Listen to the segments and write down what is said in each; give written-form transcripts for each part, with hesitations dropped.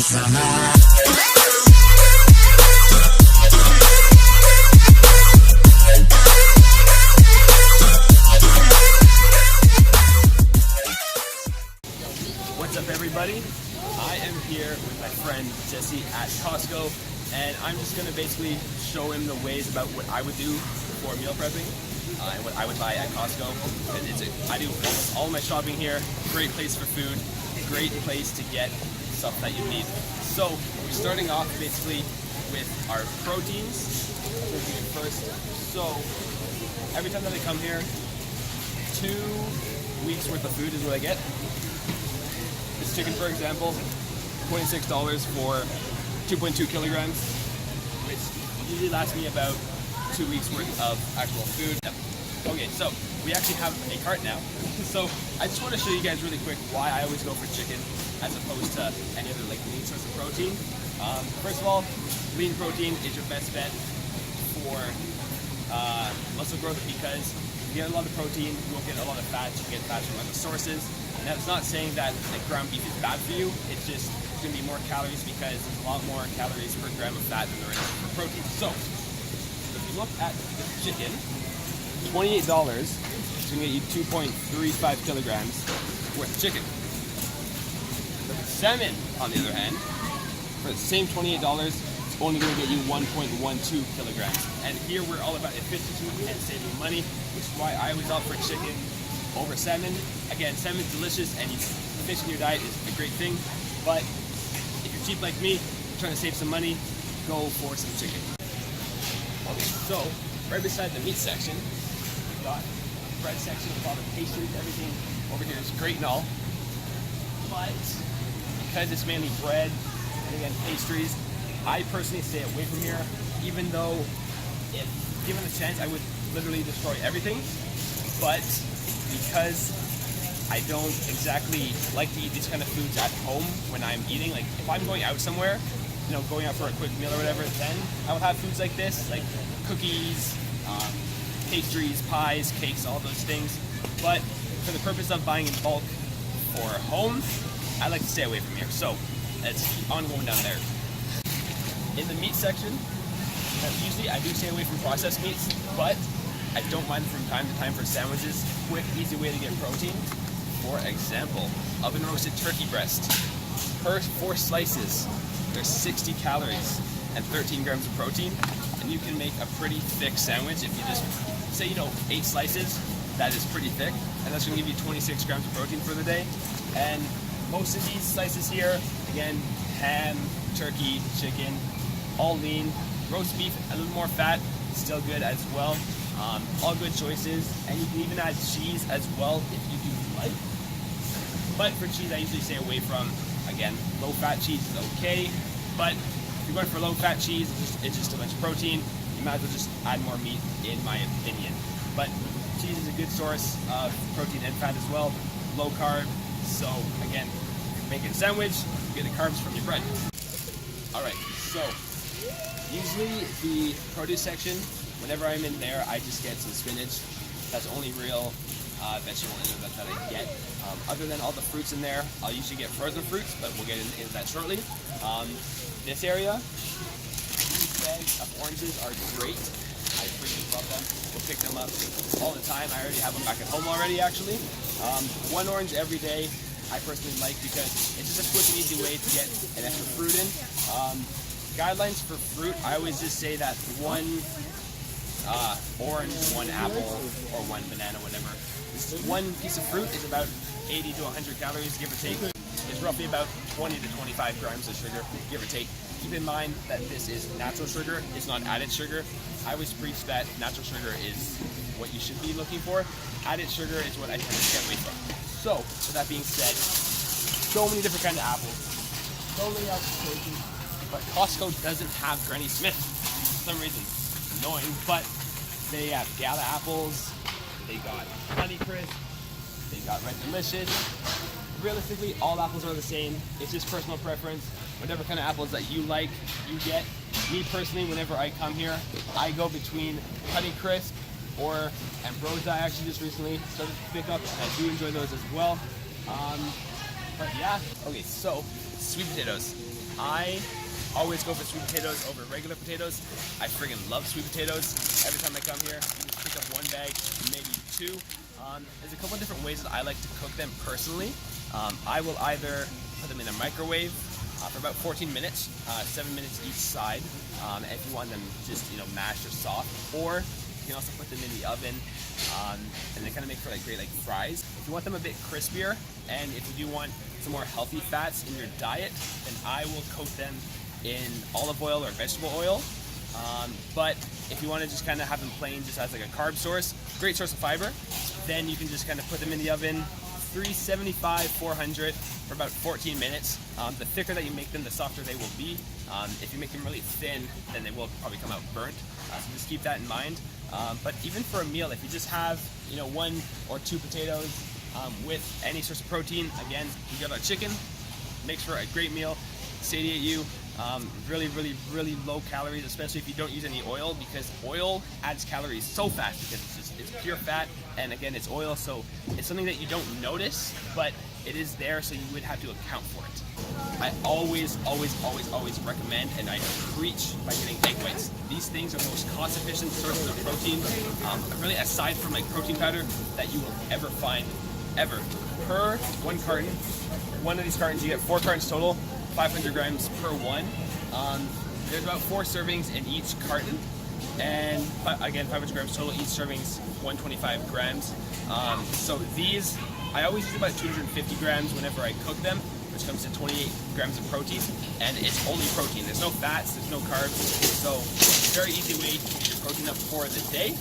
What's up, everybody? I am here with my friend Jesse at Costco, and I'm just going to basically show him the ways about what I would do for meal prepping and what I would buy at Costco. I do almost all my shopping here. Great place for food, great place to get stuff that you need. So we're starting off basically with our proteins. First, so every time that I come here, 2 weeks worth of food is what I get. This chicken, for example, $26 for 2.2 kilograms, which usually lasts me about 2 weeks worth of actual food. Okay, so we actually have a cart now. So I just want to show you guys really quick why I always go for chicken as opposed to any other like lean source of protein. First of all, lean protein is your best bet for muscle growth because you get a lot of protein, you won't get a lot of fat, you get fat from other sources. And that's not saying that like ground beef is bad for you, it's just going to be more calories because there's a lot more calories per gram of fat than there is for protein. So, if you look at the chicken, $28 is going to get you 2.35 kilograms worth of chicken. The salmon, on the other hand, for the same $28, it's only going to get you 1.12 kilograms. And here we're all about efficiency and saving money, which is why I always opt for chicken over salmon. Again, salmon's delicious and fish in your diet is a great thing, but if you're cheap like me, trying to save some money, go for some chicken. Okay, so right beside the meat section, we've got the bread section with all the pastries, everything over here is great and all, but because it's mainly bread and again pastries, I personally stay away from here, even though if given a chance I would literally destroy everything, but because I don't exactly like to eat these kind of foods at home when I'm eating, like if I'm going out somewhere, you know, going out for a quick meal or whatever, then I will have foods like this, like cookies, pastries, pies, cakes, all those things. But for the purpose of buying in bulk for home, I like to stay away from here. So let's keep on going down there. In the meat section, usually I do stay away from processed meats, but I don't mind from time to time for sandwiches. Quick, easy way to get protein. For example, oven roasted turkey breast. Per 4 slices, there's 60 calories and 13 grams of protein. And you can make a pretty thick sandwich if you just say, 8 slices. That is pretty thick. And that's going to give you 26 grams of protein for the day. And most of these slices here, again, ham, turkey, chicken, all lean. Roast beef, a little more fat, still good as well. All good choices, and you can even add cheese as well if you do like. But for cheese, I usually stay away from. Again, low-fat cheese is okay, but if you're going for low-fat cheese, it's just too much protein. You might as well just add more meat, in my opinion. But cheese is a good source of protein and fat as well. Low carb, so again, making a sandwich, you get the carbs from your bread. All right, so usually the produce section, whenever I'm in there, I just get some spinach. That's the only real vegetable in there that I get. Other than all the fruits in there, I'll usually get frozen fruits, but we'll get into that shortly. This area, these bags of oranges are great. I freaking love them. We'll pick them up all the time. I already have them back at home already, actually. 1 orange every day, I personally like because it's just a quick and easy way to get an extra fruit in. Guidelines for fruit, I always just say that 1 orange, 1 apple, or 1 banana, whatever. One piece of fruit is about 80 to 100 calories, give or take. It's roughly about 20 to 25 grams of sugar, give or take. Keep in mind that this is natural sugar, it's not added sugar. I always preach that natural sugar is what you should be looking for. Added sugar is what I tend to get away from. So, with that being said, so many different kinds of apples. So many applications. But Costco doesn't have Granny Smith for some reason. Annoying, but they have Gala apples, they got Honeycrisp, they got Red Delicious. Realistically, all apples are the same. It's just personal preference. Whatever kind of apples that you like, you get. Me personally, whenever I come here, I go between Honeycrisp or Ambrosia. I actually just recently started to pick up, and I do enjoy those as well. But yeah, okay, so sweet potatoes. I always go for sweet potatoes over regular potatoes. I friggin' love sweet potatoes. Every time I come here, you just pick up one bag, maybe two. There's a couple of different ways that I like to cook them personally. I will either put them in a microwave for about 14 minutes, 7 minutes each side, if you want them just, mashed or soft, or you can also put them in the oven, and they kind of make for great fries. If you want them a bit crispier, and if you do want some more healthy fats in your diet, then I will coat them in olive oil or vegetable oil. But if you want to just kind of have them plain just as a carb source, great source of fiber, then you can just kind of put them in the oven, 375, 400 for about 14 minutes. The thicker that you make them, the softer they will be. If you make them really thin, then they will probably come out burnt. So just keep that in mind. But even for a meal, if you just have 1 or 2 potatoes with any source of protein, again, you got our chicken, makes for a great meal, satiate you. Really, really, really low calories, especially if you don't use any oil, because oil adds calories so fast because it's pure fat, and again, it's oil, so it's something that you don't notice, but it is there, so you would have to account for it. I always recommend, and I preach, by getting egg whites. These things are the most cost-efficient sources of protein, really aside from protein powder, that you will ever find, ever. Per 1 carton, one of these cartons, you get 4 cartons total, 500 grams per one. There's about 4 servings in each carton, and again, 500 grams total. Each serving's 125 grams. So these, I always use about 250 grams whenever I cook them, which comes to 28 grams of protein, and it's only protein. There's no fats, there's no carbs, so it's a very easy way to get your protein up for the day.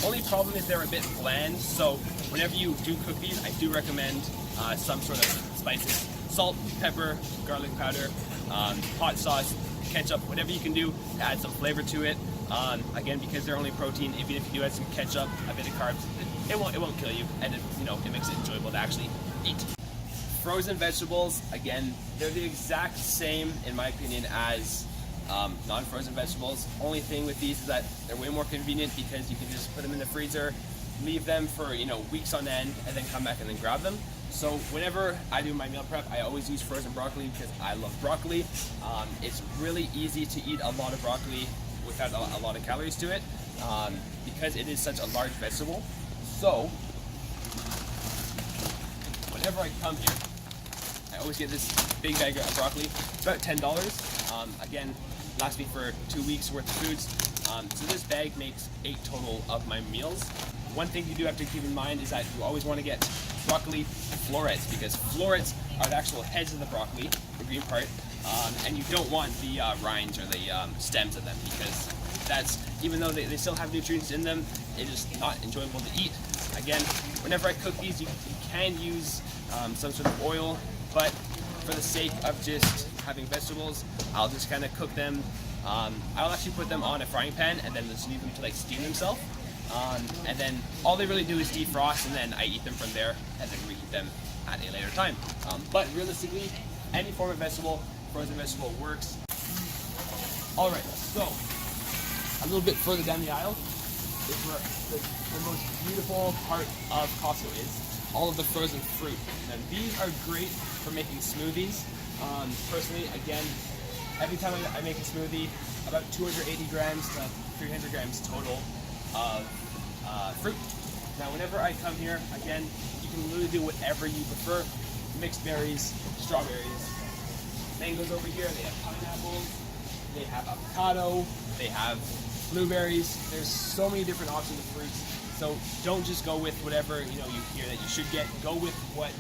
Only problem is they're a bit bland, so whenever you do cook these, I do recommend some sort of spices. Salt, pepper, garlic powder, hot sauce, ketchup, whatever you can do to add some flavor to it. Again, because they're only protein, even if you do add some ketchup, a bit of carbs, it won't kill you, and it makes it enjoyable to actually eat. Frozen vegetables, again, they're the exact same, in my opinion, as non-frozen vegetables. Only thing with these is that they're way more convenient because you can just put them in the freezer, leave them for weeks on end, and then come back and then grab them. So whenever I do my meal prep, I always use frozen broccoli because I love broccoli. It's really easy to eat a lot of broccoli without a lot of calories to it, because it is such a large vegetable. So whenever I come here, I always get this big bag of broccoli. It's about $10. Again, lasts me for 2 weeks worth of foods. So this bag makes 8 total of my meals. One thing you do have to keep in mind is that you always want to get broccoli florets, because florets are the actual heads of the broccoli, the green part, and you don't want the rinds or the stems of them, because that's, even though they still have nutrients in them, it is not enjoyable to eat. Again, whenever I cook these, you can use some sort of oil, but for the sake of just having vegetables, I'll just kind of cook them. I'll actually put them on a frying pan and then just leave them to steam themselves. And then all they really do is defrost, and then I eat them from there and then reheat them at a later time. But realistically, any form of vegetable, frozen vegetable works. Alright, so a little bit further down the aisle is where the most beautiful part of Costco is, all of the frozen fruit. Now these are great for making smoothies. Personally, again, every time I make a smoothie, about 280 grams to 300 grams total of fruit. Now whenever I come here, again, you can literally do whatever you prefer. Mixed berries, strawberries, mangoes over here, they have pineapples, they have avocado, they have blueberries. There's so many different options of fruits. So don't just go with whatever you hear that you should get. Go with what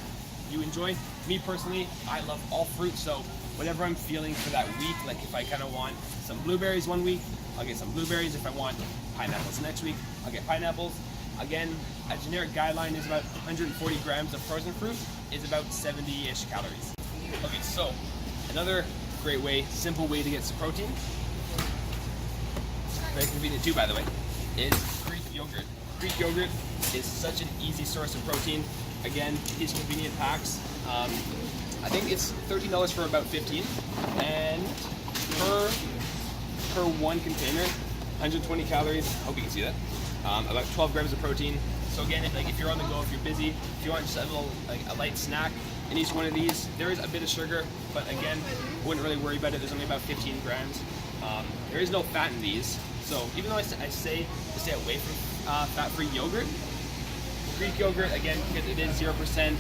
you enjoy. Me personally, I love all fruits, so whatever I'm feeling for that week, like if I kind of want some blueberries one week, I'll get some blueberries. If I want pineapples next week, I'll get pineapples. Again, a generic guideline is about 140 grams of frozen fruit is about 70-ish calories. Okay, so another great way, simple way to get some protein, very convenient too, by the way, is Greek yogurt. Greek yogurt is such an easy source of protein. Again, these convenient packs. I think it's $13 for about 15, and per one container, 120 calories. Hope you can see that. About 12 grams of protein. So So again, if you're on the go, if you're busy, if you want just a little a light snack in each one of these, there is a bit of sugar, but again, wouldn't really worry about it. There's only about 15 grams. There is no fat in these, so even though I say to stay away from fat-free yogurt, Greek yogurt, again, because it is 0%,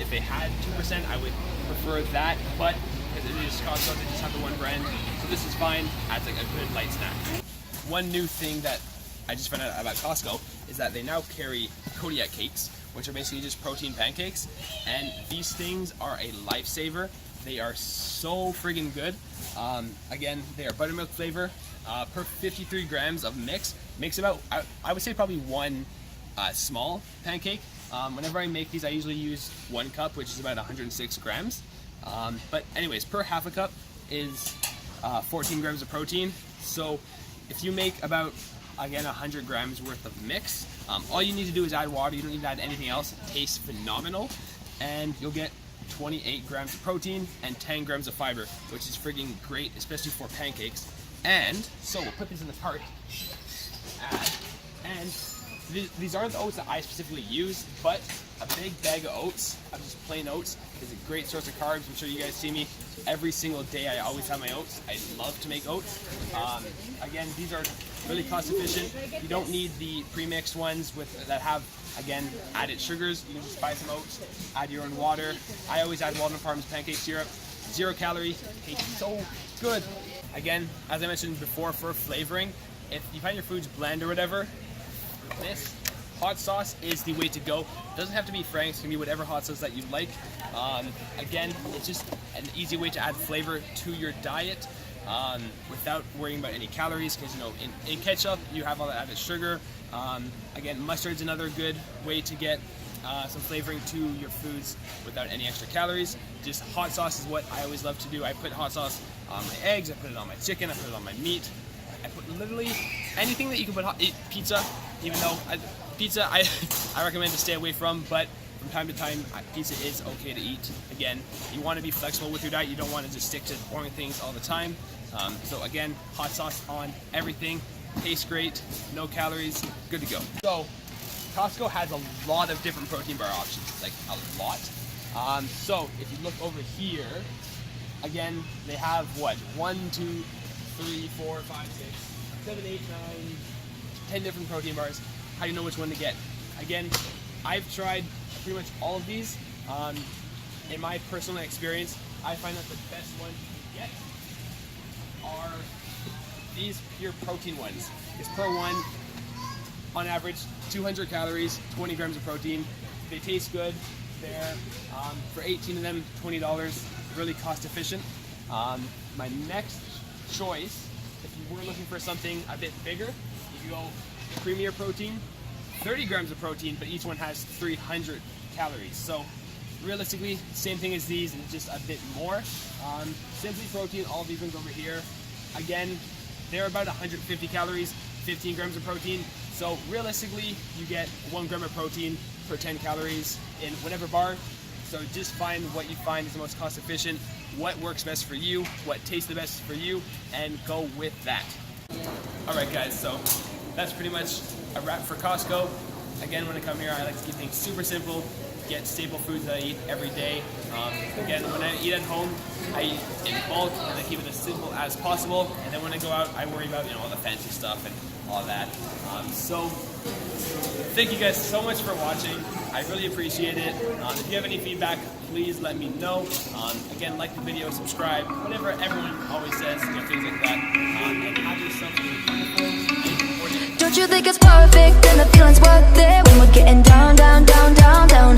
if they had 2%, I would prefer that, but because it is Costco, they just have the one brand, so this is fine as like a good light snack. One new thing that I just found out about Costco is that they now carry Kodiak cakes, which are basically just protein pancakes, and these things are a lifesaver. They are so friggin' good. Again, they are buttermilk flavor. Per 53 grams of mix, makes about, I would say probably one small pancake. Whenever I make these, I usually use 1 cup, which is about 106 grams. But anyways, per half a cup is 14 grams of protein. So if you make about, again, 100 grams worth of mix, all you need to do is add water. You don't need to add anything else. It tastes phenomenal, and you'll get 28 grams of protein and 10 grams of fiber, which is friggin' great, especially for pancakes. And so we'll put this in the cart. And these aren't the oats that I specifically use, but a big bag of oats, of just plain oats, is a great source of carbs. I'm sure you guys see me every single day. I always have my oats. I love to make oats. Again, these are really cost efficient. You don't need the pre-mixed ones that have, again, added sugars. You can just buy some oats, add your own water. I always add Walnut Farms pancake syrup. 0 calories, tastes so good. Again, as I mentioned before, for flavoring, if you find your foods bland or whatever, this hot sauce is the way to go. It doesn't have to be Frank's, it can be whatever hot sauce that you like. Again, it's just an easy way to add flavor to your diet without worrying about any calories, because you know in ketchup you have all that added sugar. Again, mustard's another good way to get some flavoring to your foods without any extra calories. Just hot sauce is what I always love to do. I put hot sauce on my eggs, I put it on my chicken, I put it on my meat. I put literally anything that you can put pizza, even though pizza I recommend to stay away from, but from time to time pizza is okay to eat. Again, you want to be flexible with your diet. You don't want to just stick to boring things all the time. So again, hot sauce on everything. Tastes great, no calories, good to go. So Costco has a lot of different protein bar options, like a lot. So if you look over here, again, they have what? 1, 2, 3, 4, 5, 6, 7, 8, 9, 10 different protein bars. How do you know which one to get? Again, I've tried pretty much all of these. In my personal experience, I find that the best one to get are these pure protein ones. It's per one, on average, 200 calories, 20 grams of protein. They taste good. They're, for 18 of them, $20, really cost efficient. My next choice, if you were looking for something a bit bigger, you go Premier Protein, 30 grams of protein, but each one has 300 calories. So realistically, same thing as these, and just a bit more. Simply Protein, all of these ones over here, again, they're about 150 calories, 15 grams of protein. So realistically, you get 1 gram of protein per 10 calories in whatever bar. So just find what you find is the most cost efficient, what works best for you, what tastes the best for you, and go with that. All right guys, so that's pretty much a wrap for Costco. Again, when I come here, I like to keep things super simple, get staple foods that I eat every day. Again, when I eat at home, I eat in bulk and I keep it as simple as possible. And then when I go out, I worry about all the fancy stuff and all that. So thank you guys so much for watching. I really appreciate it. If you have any feedback, please let me know. Again, like the video, subscribe, whatever everyone always says, things like that. And have yourself a wonderful and gorgeous. Don't you think it's perfect and the feeling's worth it when we're getting down, down, down, down, down?